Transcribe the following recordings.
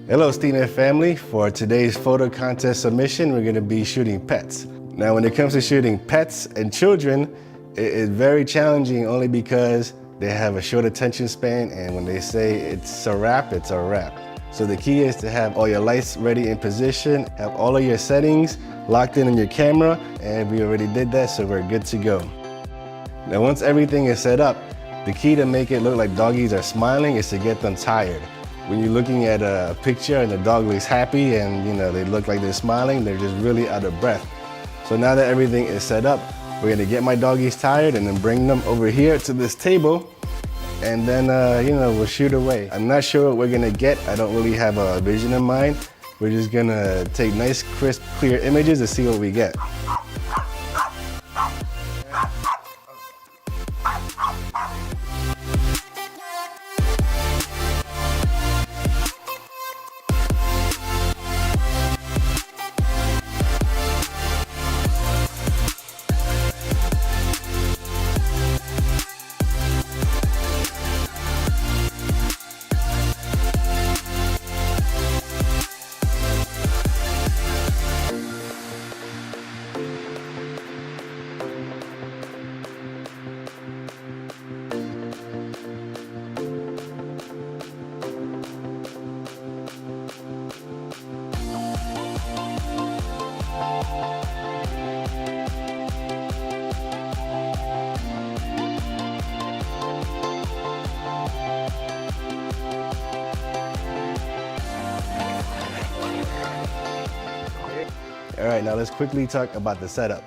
Hello Steven family, for today's photo contest submission we're going to be shooting pets. Now when it comes to shooting pets and children, it is very challenging only because they have a short attention span, and when they say it's a wrap, it's a wrap. So the key is to have all your lights ready in position, have all of your settings locked in on your camera, and we already did that, so we're good to go. Now once everything is set up, the key to make it look like doggies are smiling is to get them tired. When you're looking at a picture and the dog looks happy and they look like they're smiling, they're just really out of breath. So now that everything is set up, we're gonna get my doggies tired and then bring them over here to this table, and then we'll shoot away. I'm not sure what we're gonna get. I don't really have a vision in mind. We're just gonna take nice, crisp, clear images to see what we get. All right, now let's quickly talk about the setup.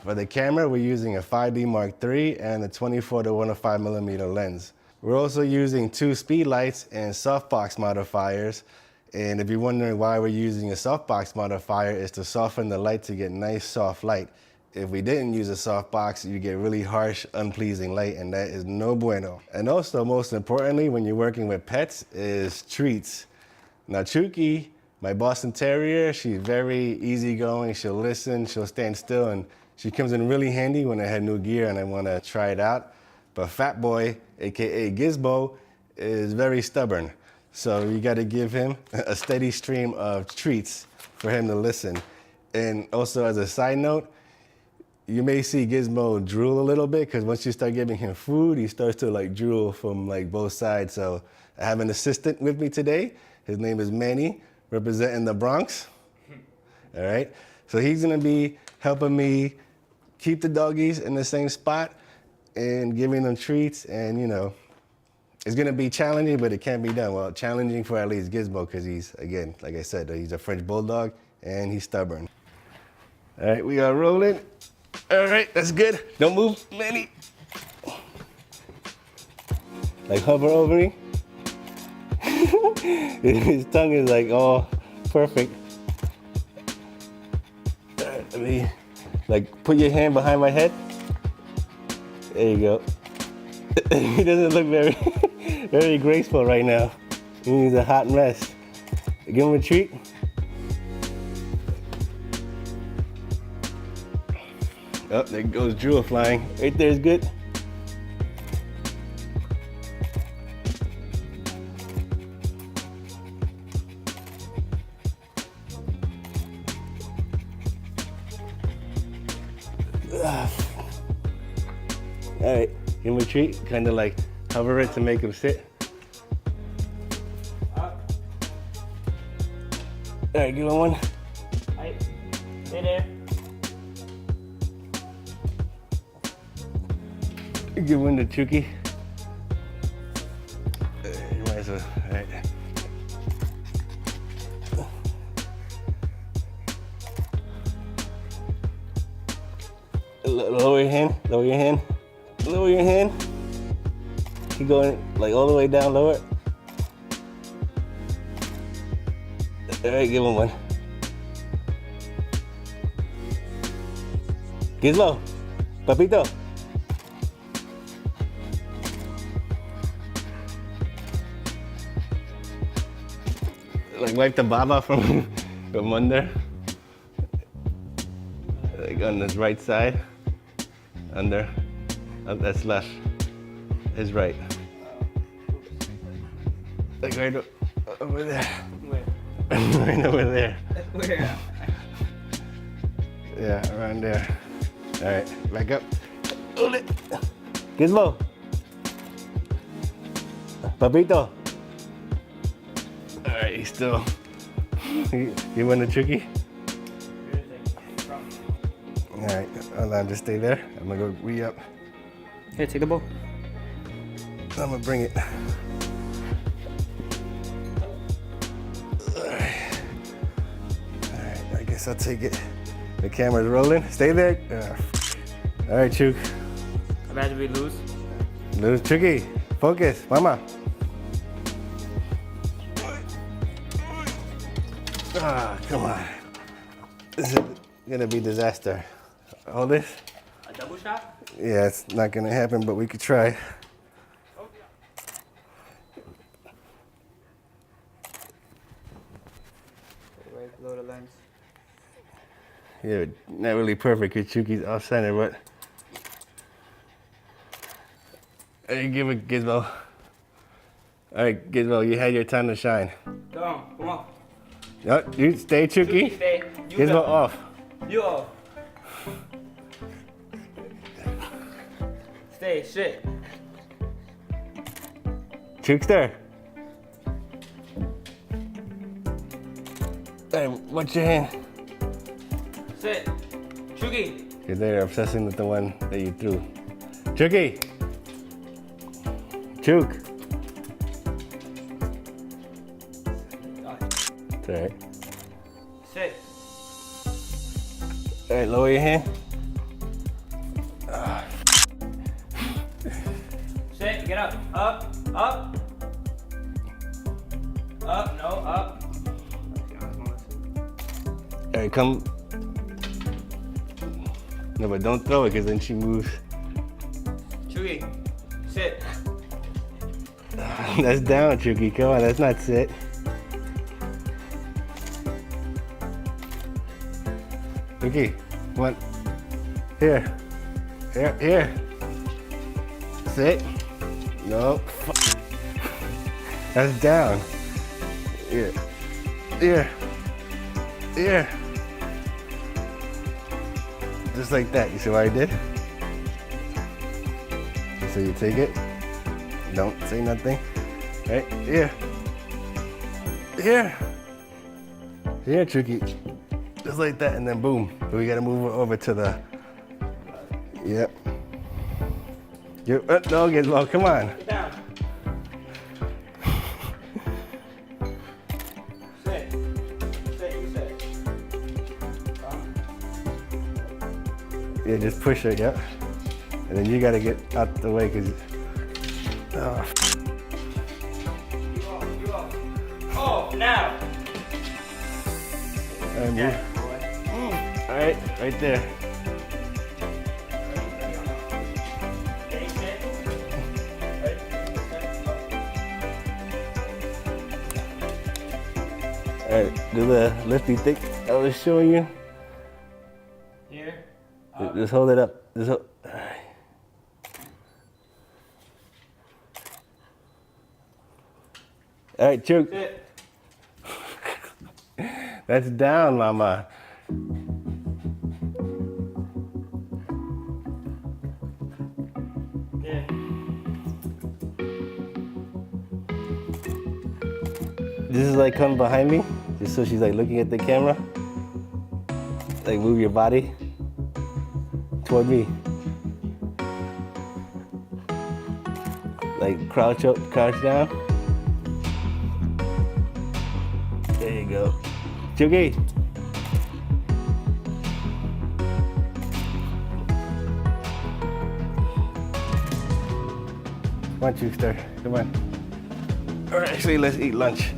For the camera, we're using a 5D Mark III and a 24 to 105mm lens. We're also using 2 speed lights and softbox modifiers. And if you're wondering why we're using a softbox modifier, is to soften the light to get nice soft light. If we didn't use a softbox, you get really harsh, unpleasing light, and that is no bueno. And also, most importantly, when you're working with pets, is treats. Now Chuki, my Boston Terrier, she's very easygoing. She'll listen, she'll stand still, and she comes in really handy when I had new gear and I want to try it out. But Fat Boy, aka Gizmo, is very stubborn. So you got to give him a steady stream of treats for him to listen. And also, as a side note, you may see Gizmo drool a little bit, because once you start giving him food, he starts to drool from both sides. So I have an assistant with me today. His name is Manny, representing the Bronx. All right, so he's gonna be helping me keep the doggies in the same spot and giving them treats, and it's gonna be challenging, but it can be done. Well, challenging for at least Gizmo, because he's, again, like I said, he's a French Bulldog and he's stubborn. All right, we are rolling. All right, that's good. Don't move, Manny. Hover over me. His tongue is all perfect. Let me put your hand behind my head. There you go. He doesn't look very graceful right now. He's a hot mess. Give him a treat. Oh, there goes drool flying. Right there is good. All right, give him a treat. Kind of hover it to make him sit. All right, give him one. Hi, stay there. Give one to Chuki. You might as well. All right. Lower your hand. Lower your hand. Lower your hand. Keep going all the way down. Lower it. All right, give him one. Gizmo, Papito. Wipe the baba from under. On his right side. Under. That's left. His right. Right over there. Where? Right over there. Where? Yeah, around there. All right, back up. Hold it. Gizmo. Papito. All right, he's still. You want the tricky? All right, hold on, just stay there. I'm gonna go re-up. Here, take the ball. I'm gonna bring it. All right, I guess I'll take it. The camera's rolling. Stay there. All right, Chuk. Imagine we lose. Lose, Tricky. Focus, mama. Ah, come on. This is gonna be disaster. Hold this. A double shot? Yeah, it's not gonna happen, but we could try. Right below the lens. Yeah, not really perfect because Chuki's off center, but. Hey, give it Gizmo. All right, Gizmo, you had your time to shine. Come on. No, you stay, Chuki. Stay. You Gizmo go. off. You off. Stay, shit. Chukster. Hey, watch your hand. Sit. Chugi. You're there obsessing with the one that you threw. Chuki. Chuk. It's all right. Sit. All right, lower your hand. Sit. Get up. Up. Up. Up. No. Up. All right, come. No, but don't throw it because then she moves. Chugi. Sit. That's down, Chuki. Come on, that's not sit. Chuki, come on. Here. Here. Sit. No. That's down. Here. Here. Here. Just like that. You see what I did? So you take it. Don't say nothing. Right? Here. Here. Here, Chuki. Just like that, and then boom. We gotta move it over to the. Yep. You no, Gizmo, come on. Get down. Sit. Sit. You sit. Yeah, just push it, yep. And then you gotta get out the way, cause. Oh. You off. Oh, now. All right, move. Yeah, boy. All right, right there. Stay sit. Right. All right, do the lifty thick I was showing you. Here. Just hold it up. Just hold. All right. All right, Chuk. Sit. That's down, mama. Yeah. This is like come behind me, just so she's like looking at the camera. Like move your body toward me. Like crouch up, crouch down. There you go. Chuki. Come on, Chukster. Come on. All right, actually, let's eat lunch.